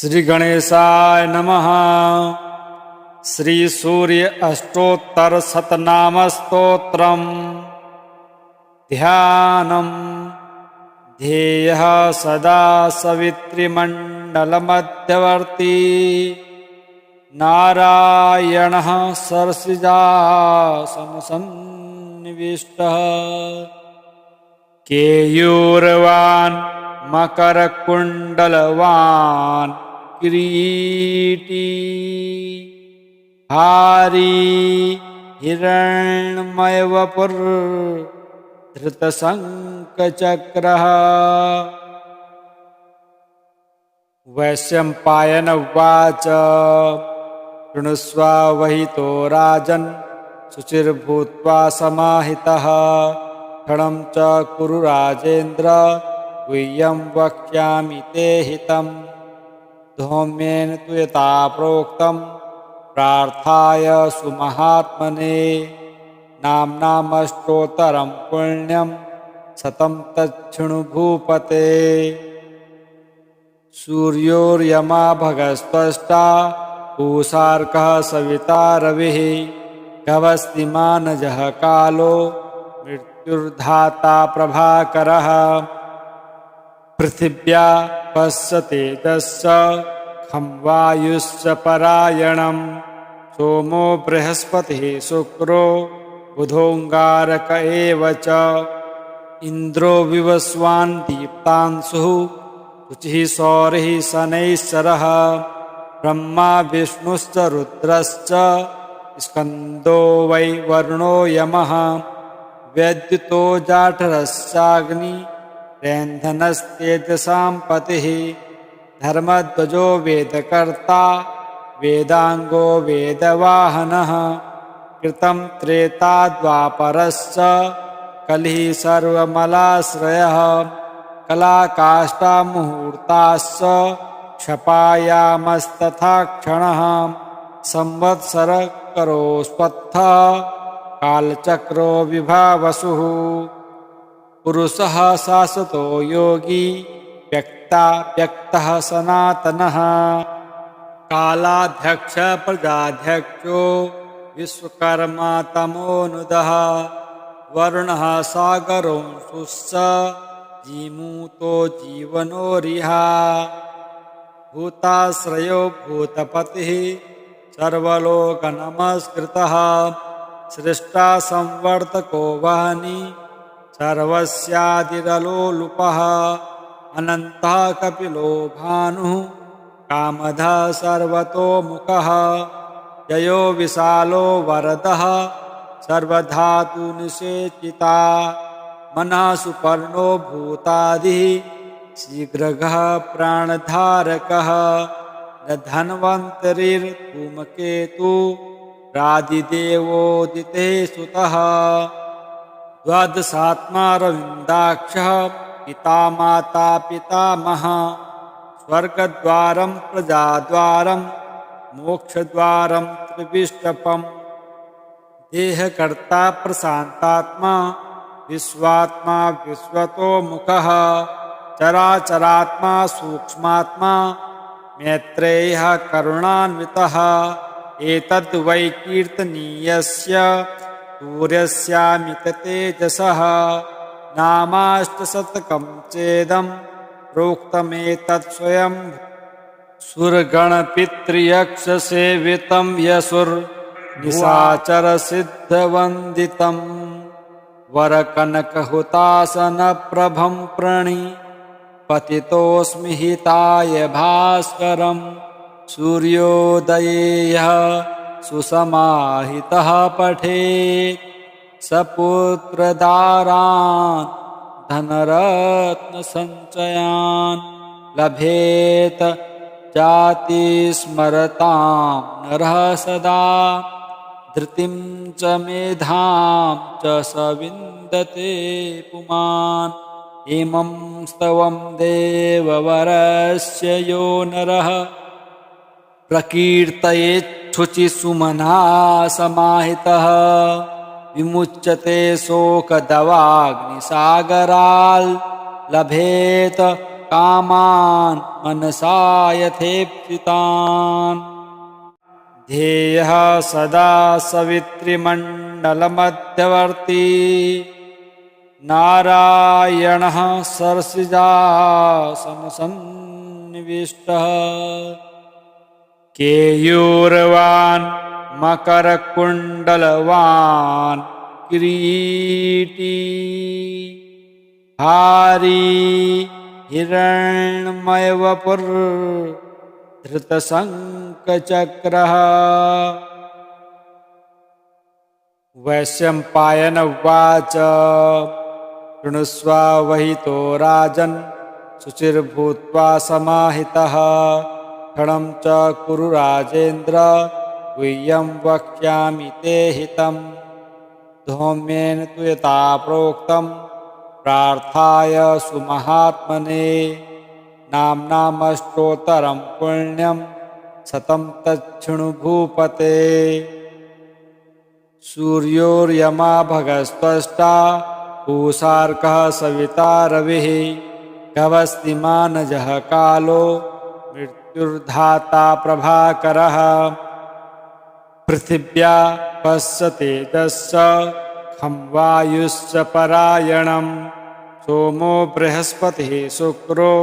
श्री गणेशाय नमः। श्री सूर्य अष्टोत्तर शतनाम स्तोत्रम्। ध्यानम्। ध्येयः सदा सवितृमण्डलमध्यवर्ती नारायणः सरसिजासनसन्निविष्टः। केयूरवान् मकरकुण्डलवान् किरीटी हारी हिरण्मयवपुर् धृतशङ्खचक्रः। वैशम्पायन उवाच शृणुष्व वहितो राजन् शुचिर्भूत्वा समाहितः। क्षणं च कुरु राजेन्द्र गुह्यं वक्ष्यामि ते हितम्। धौम्येन तु यथा प्रोक्तं प्रार्थाय सुमहात्मने। नाम्नामष्टोत्तरं पुण्यं शतं तच्छृणु भूपते। सूर्योर्यमा भगस्त्वष्टा पूषार्कः सविता रविः। कवस्तिमानजः कालो मृत्युर्धाता प्रभाकरः। पृथिव्या पश्य तेजश्च खं वायुश्च परायणम्। सोमो बृहस्पतिः शुक्रो बुधोऽङ्गारक एव च। इन्द्रो विवस्वान् दीप्तांशुः शुचिः सौरिः शनैश्चरः। ब्रह्मा विष्णुश्च रुद्रश्च स्कन्दो वै वरुणो यमः। वैद्युतो जाठरश्चाग्नि रैन्धनस्तेजसां पतिः। धर्मध्वजो वेदकर्ता वेदाङ्गो वेदवाहनः। कृतं त्रेता द्वापरश्च कलिः सर्वमलाश्रयः। कलाकाष्ठा मुहूर्ताश्च क्षपायामस्तथा क्षणः। संवत्सरकरोस्पत्थः कालचक्रो विभावसुः। पुरुषः शाश्वतो योगी व्यक्तः सनातनः। कालाध्यक्ष प्रजाध्यक्षो विश्वकर्मा तमोनुदः। वरुणः सागरोऽंशुश्च जीमूतो जीवनोरिहा। भूताश्रयो भूतपतिः सर्वलोकनमस्कृतः। सृष्टा संवर्तको वह्नि सर्वस्यादिरलोलुपः। अनन्तः कपिलो भानुः कामदः सर्वतोमुखः। जयो विशालो वरदः सर्वधातुनिषेचिता। मनः सुपर्णो भूतादिः शीघ्रगः प्राणधारकः। न धन्वन्तरिर्धूमकेतु रादिदेवोदिते सुतः। द्वादशात्मा रविन्दाक्षः पिता माता पितामहः। स्वर्गद्वारं प्रजाद्वारं मोक्षद्वारं त्रिविष्टपम्। देहकर्ता प्रशान्तात्मा विश्वात्मा विश्वतोमुखः। चराचरात्मा सूक्ष्मात्मा मैत्रेयः करुणान्वितः। एतद्वै कीर्तनीयस्य सूर्यस्यामिततेजसः। नामाष्टशतकं चेदं प्रोक्तमेतत् स्वयं। सुरगणपितृयक्षसेवितं यसुर्निशाचरसिद्धवन्दितम्। वरकनकहुतासनप्रभं प्रणिपतितोऽस्मि हिताय भास्करम्। सूर्योदये यः सुसमाहितः पठेत् सपुत्रदारान् धनरत्नसञ्चयान्। लभेत जातिस्मरतां नरः सदा। धृतिं च मेधां च स विन्दते पुमान्। इमं स्तवं देववरस्य यो नरः प्रकीर्तयेच्छुचिसुमना समाहितः। विमुच्यते शोकदवाग्निसागराल्। लभेत कामान् मनसा यथेप्सितान्। ध्येयः सदा सवितृमण्डलमध्यवर्ती नारायणः सरसिजासनसन्निविष्टः। केयूरवान् मकरकुण्डलवान् किरीटी हारी हिरण्मयवपुर् धृतशङ्खचक्रः। वैशम्पायन उवाच शृणुष्व वहितो राजन् शुचिर्भूत्वा समाहितः क्षणं च कुरु राजेन्द्र गुह्यं वक्ष्यामि ते हितं। धौम्येन तु यथा प्रोक्तं प्रार्थाय सुमहात्मने नाम्नामष्टोत्तरं पुण्यं शतं तच्छृणु भूपते। सूर्योर्यमा भगस्त्वष्टा पूषार्कः सविता रविः कवस्तिमानजः कालो मृत्युर्धाता प्रभाकरः। पृथिव्या पश्च तेजश्च खं वायुश्च परायणं सोमो बृहस्पतिः शुक्रो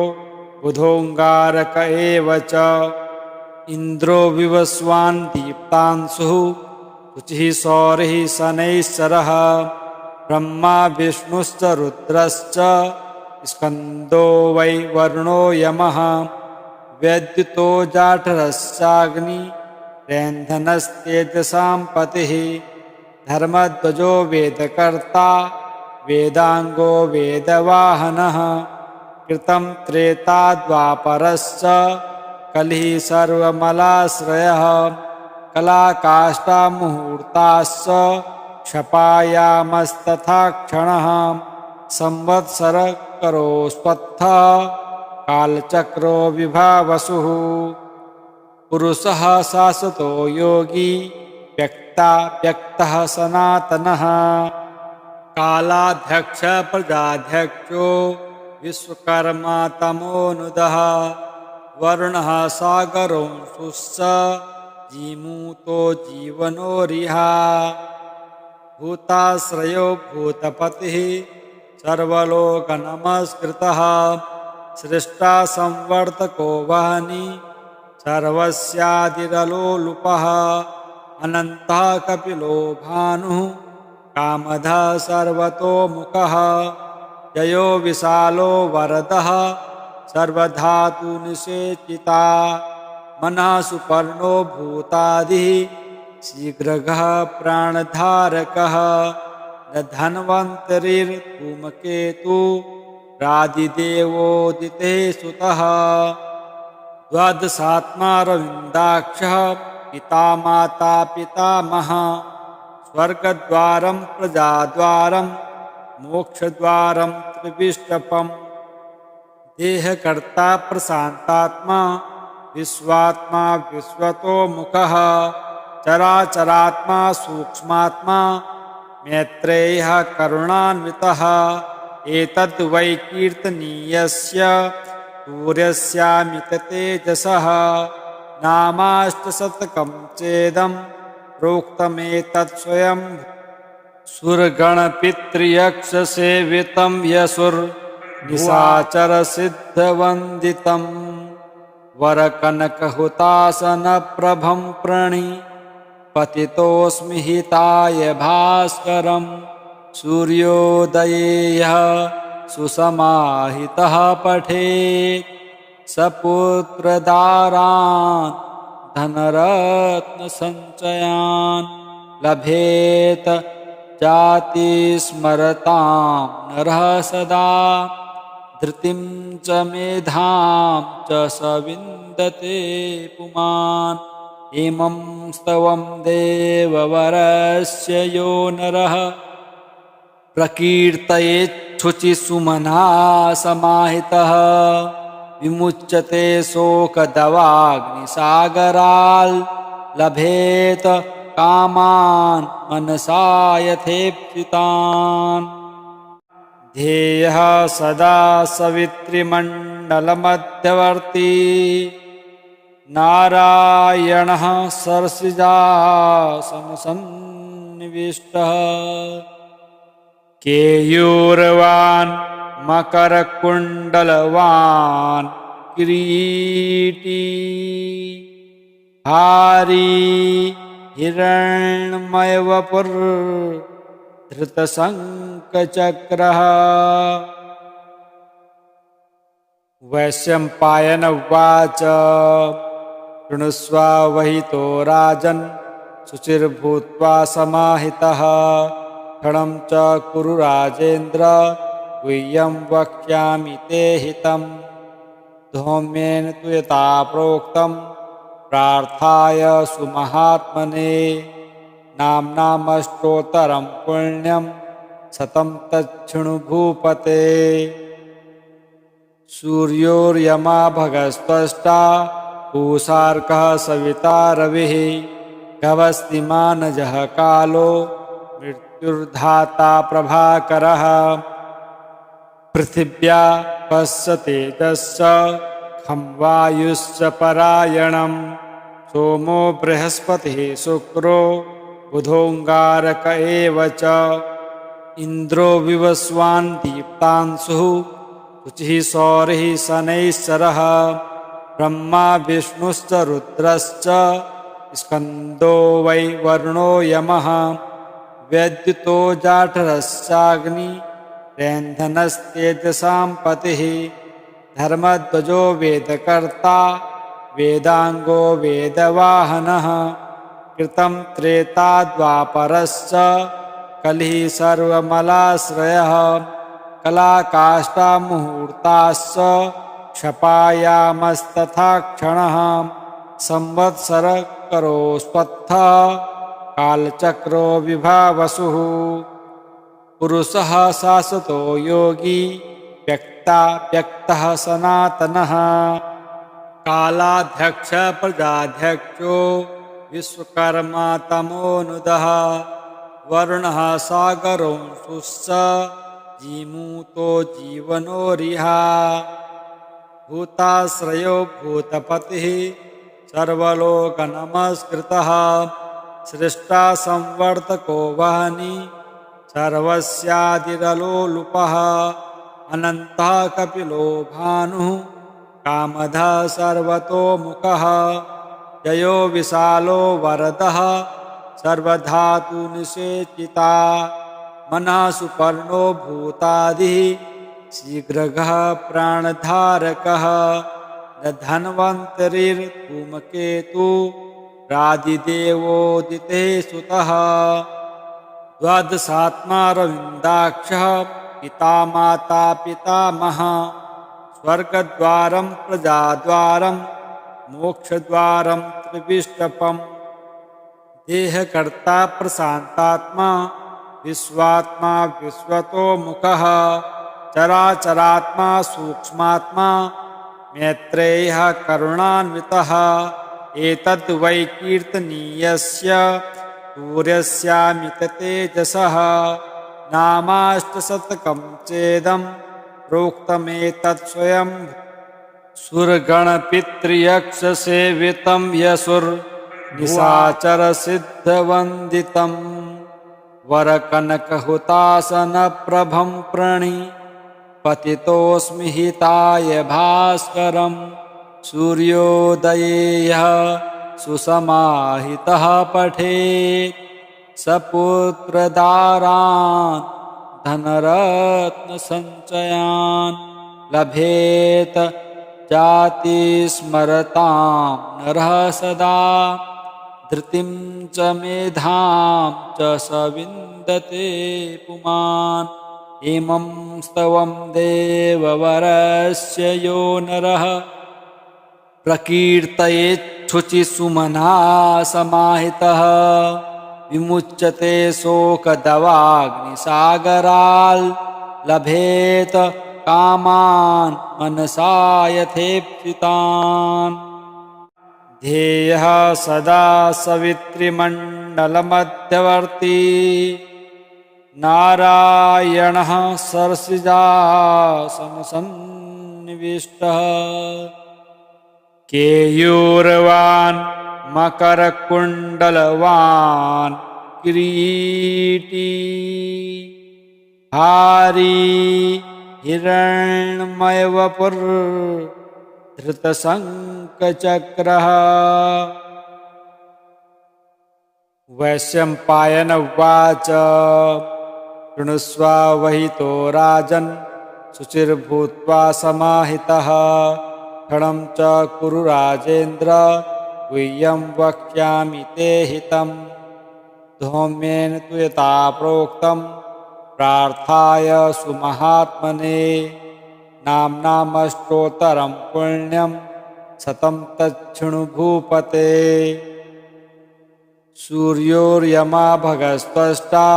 बुधोऽङ्गारक एव च। इन्द्रो विवस्वान् दीप्तांशुः शुचिः सौरिः शनैश्चरः ब्रह्मा विष्णुश्च रुद्रश्च स्कन्दो वै वरुणो यमः। वैद्युतो जाठरश्चाग्निरेन्धनस्तेजसां पतिः धर्मध्वजो वेदकर्ता वेदाङ्गो वेदवाहनः। कृतं त्रेता द्वापरश्च कलिः सर्वमलाश्रयः कलाकाष्ठा मुहूर्ताश्च क्षपायामस्तथा क्षणः। संवत्सरकरोस्पत्थः कालचक्रो विभावसुः। पुरुषः शाश्वतो योगी व्यक्तः सनातनः। कालाध्यक्ष प्रजाध्यक्षो विश्वकर्मा तमोनुदः। वरुणः सागरोऽंशुश्च जीमूतो जीवनोरिहा। भूताश्रयो भूतपतिः सर्वलोकनमस्कृतः। सृष्टा संवर्तको वह्नि सर्वस्यादिरलोलुपः। अनन्तः कपिलो भानुः कामधः सर्वतोमुखः। जयो विशालो वरदः सर्वधातुनिषेचिता। मनः सुपर्णो भूतादिः शीघ्रगः प्राणधारकः। न धन्वन्तरिर्धूमकेतु रादिदेवोदिते सुतः। द्वादशात्मा रविन्दाक्षः पिता माता पितामहः। स्वर्गद्वारं प्रजाद्वारं मोक्षद्वारं त्रिविष्टपम्। देहकर्ता प्रशान्तात्मा विश्वात्मा विश्वतोमुखः। चराचरात्मा सूक्ष्मात्मा मैत्रेयः करुणान्वितः। एतद्वै कीर्तनीयस्य सूर्यस्यामिततेजसः। नामाष्टशतकं चेदं प्रोक्तमेतत् स्वयं। सुरगणपितृयक्षसेवितं यसुर्निशाचरसिद्धवन्दितं। वरकनकहुतासनप्रभं प्रणिपतितोऽस्मि हिताय भास्करं। सूर्योदये यः सुसमाहितः पठेत् स पुत्रदारान् धनरत्नसञ्चयान् लभेत जातिस्मरतां नरः सदा। धृतिं च मेधां च स विन्दते पुमान्। इमं स्तवं देववरस्य यो नरः प्रकीर्तयेच्छुचिसुमना समाहितः। विमुच्यते शोकदवाग्निसागराल् लभेत कामान् मनसा यथेप्सितान्। ध्येयः सदा सवितृमण्डलमध्यवर्ती नारायणः सरसिजासनसन्निविष्टः केयूरवान् मकरकुण्डलवान् किरीटी हारी हिरण्मयवपुर् धृतशङ्खचक्रः। वैशम्पायन उवाच शृणुष्व वहितो राजन् शुचिर्भूत्वा समाहितः क्षणं च कुरु राजेन्द्र गुह्यं वक्ष्यामि ते हितं धौम्येन तु यथा प्रोक्तं प्रार्थाय सुमहात्मने नाम्नामष्टोत्तरं पुण्यं शतं तच्छृणु भूपते सूर्योर्यमा भगस्त्वष्टा पूषार्कः सविता रविः गवस्तिमानजः कालो मृत्युर्धाता प्रभाकरः पृथिव्या पश्य तेजश्च खं वायुश्च परायणं सोमो बृहस्पतिः शुक्रो बुधोऽङ्गारक एव च इन्द्रो विवस्वान् दीप्तांशुः शुचिः सौरिः शनैश्चरः ब्रह्मा विष्णुश्च रुद्रश्च स्कन्दो वै वरुणो यमः वैद्युतो जाठरश्चाग्निरेन्धनस्तेजसां पतिः धर्मध्वजो वेदकर्ता वेदाङ्गो वेदवाहनः कृतं त्रेता द्वापरश्च कलिः सर्वमलाश्रयः कलाकाष्ठा मुहूर्ताश्च क्षपायामस्तथा क्षणः संवत्सरकरोस्पत्थः कालचक्रो विभावसुः पुरुषः शाश्वतो योगी व्यक्तः सनातनः कालाध्यक्ष प्रजाध्यक्षो विश्वकर्मा तमोनुदः वरुणः सागरोऽंशुश्च जीमूतो जीवनोरिहा भूताश्रयो भूतपतिः सर्वलोकनमस्कृतः सृष्टा संवर्तको वह्नि सर्वस्यादिरलोलुपः अनन्तः कपिलो भानुः कामधः सर्वतोमुखः जयो विशालो वरदः सर्वधातुनिषेचिता मनः सुपर्णो भूतादिः शीघ्रगः प्राणधारकः धन्वन्तरिर्धूमकेतु रादिदेवोदिते सुतः द्वादशात्मा रविन्दाक्षः पिता माता पितामहः स्वर्गद्वारं प्रजाद्वारं मोक्षद्वारं त्रिविष्टपम् देहकर्ता प्रशान्तात्मा विश्वात्मा विश्वतोमुखः चराचरात्मा सूक्ष्मात्मा मैत्रेयः करुणान्वितः एतद्वै कीर्तनीयस्य सूर्यस्यामिततेजसः नामाष्टशतकं चेदं प्रोक्तमेतत् स्वयं सुरगणपितृयक्षसेवितं यशुर्निशाचरसिद्धवन्दितं वरकनकहुतासनप्रभं प्रणिपतितोऽस्मि हिताय भास्करं सूर्योदये यः सुसमाहितः पठेत् सपुत्रदारान् धनरत्नसञ्चयान् लभेत जातिस्मरतां नरः सदा धृतिं च मेधां च स विन्दते पुमान् इमं स्तवं देववरस्य यो नरः प्रकीर्तयेच्छुचिसुमना समाहितः विमुच्यते शोकदवाग्निसागराल् लभेत कामान् मनसा यथेप्सितान् ध्येयः सदा सवितृमण्डलमध्यवर्ती नारायणः सरसिजासनसन्निविष्टः सन्निविष्टः केयूरवान् मकरकुण्डलवान् किरीटी हारी हिरण्मयवपुर् धृतशङ्खचक्रः वैशम्पायन उवाच शृणुष्व वहितो राजन् शुचिर्भूत्वा समाहितः क्षणं च कुरु राजेन्द्र गुह्यं वक्ष्यामि ते हितं धौम्येन तु यथा प्रोक्तं प्रार्थाय सुमहात्मने नाम्नामष्टोत्तरं पुण्यं शतं तच्छृणु भूपते सूर्योर्यमा भगस्त्वष्टा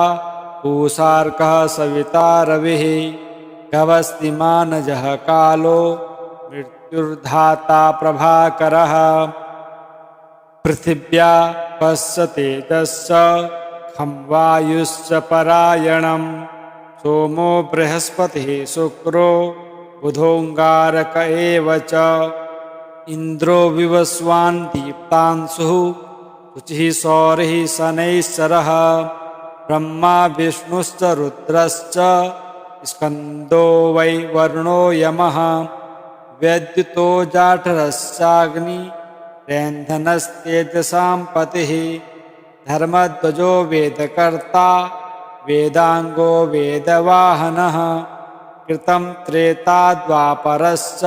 पूषार्कः सविता रविः गवस्तिमानजः कालो मृत्युर्धाता प्रभाकरः पृथिव्या पश्य तेजश्च खं वायुश्च परायणं सोमो बृहस्पतिः शुक्रो बुधोऽङ्गारक एव च इन्द्रो विवस्वान् दीप्तांशुः शुचिः सौरिः शनैश्चरः ब्रह्मा विष्णुश्च रुद्रश्च स्कन्दो वै वरुणो यमः वैद्युतो जाठरश्चाग्निरेन्धनस्तेजसां पतिः धर्मध्वजो वेदकर्ता वेदाङ्गो वेदवाहनः कृतं त्रेता द्वापरश्च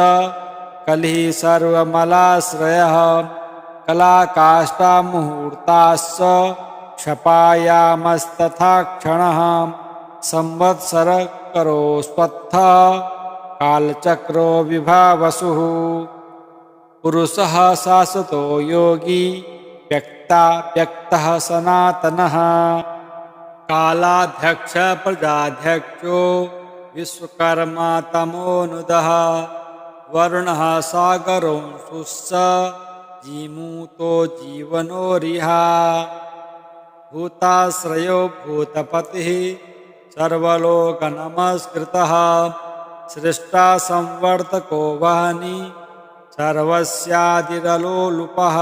कलिः सर्वमलाश्रयः कलाकाष्ठामुहूर्ताश्च क्षपायामस्तथा क्षणः संवत्सरकरोस्त्वत्थः कालचक्रो विभावसुः पुरुषः शाश्वतो योगी व्यक्तः सनातनः कालाध्यक्ष प्रजाध्यक्षो विश्वकर्मा तमोनुदः वरुणः सागरोऽंशुश्च जीमूतो जीवनोरिहा भूताश्रयो भूतपतिः सर्वलोकनमस्कृतः सृष्टा संवर्तको वह्नि सर्वस्यादिरलोलुपः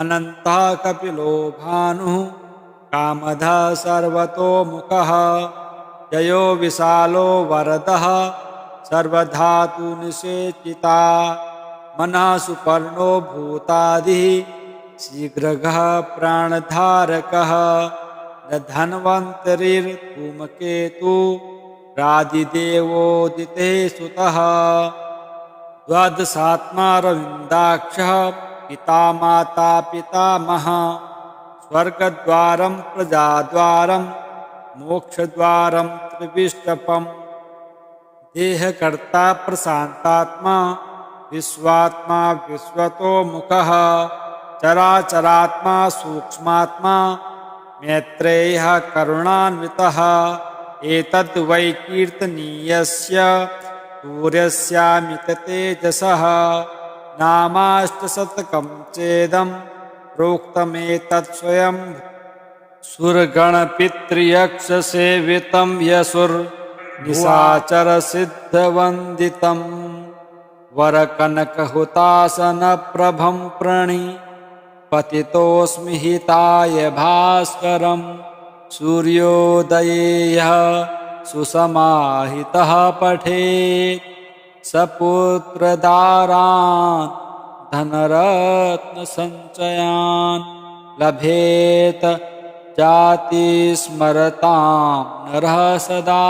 अनन्तः कपिलो भानुः कामधः सर्वतोमुखः जयो विशालो वरदः सर्वधातुनिषेचिता मनः सुपर्णो भूतादिः शीघ्रगः प्राणधारकः न धन्वन्तरिर्धूमकेतु रादिदेवोदिते सुतः द्वादशात्मा रविन्दाक्षः पिता माता पितामहः स्वर्गद्वारं प्रजाद्वारं मोक्षद्वारं त्रिविष्टपम् देहकर्ता प्रशान्तात्मा विश्वात्मा विश्वतोमुखः चराचरात्मा सूक्ष्मात्मा मैत्रेयः करुणान्वितः एतद् वै कीर्तनीयस्य सूर्यस्यामिततेजसः नामाष्टशतकं चेदं प्रोक्तमेतत् स्वयं सुरगणपितृयक्षसेवितं यशुर्निशाचरसिद्धवन्दितं वरकनकहुतासनप्रभं प्रणिपतितोऽस्मि हिताय भास्करं सूर्योदये यः सुसमाहितः पठेत् सपुत्रदारान् धनरत्नसञ्चयान् लभेत जातिस्मरतां नरः सदा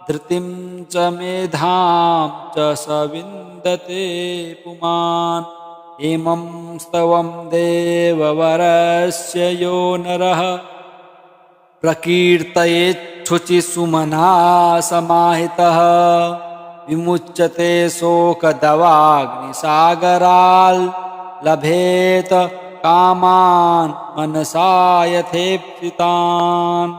धृतिं च मेधां च स विन्दते पुमान् इमं स्तवं देववरस्य यो नरः प्रकीर्तयेच्छुचिसुमना समाहितः विमुच्यते शोकदवाग्निसागराल् लभेत कामान् मनसा यथेप्सितान्।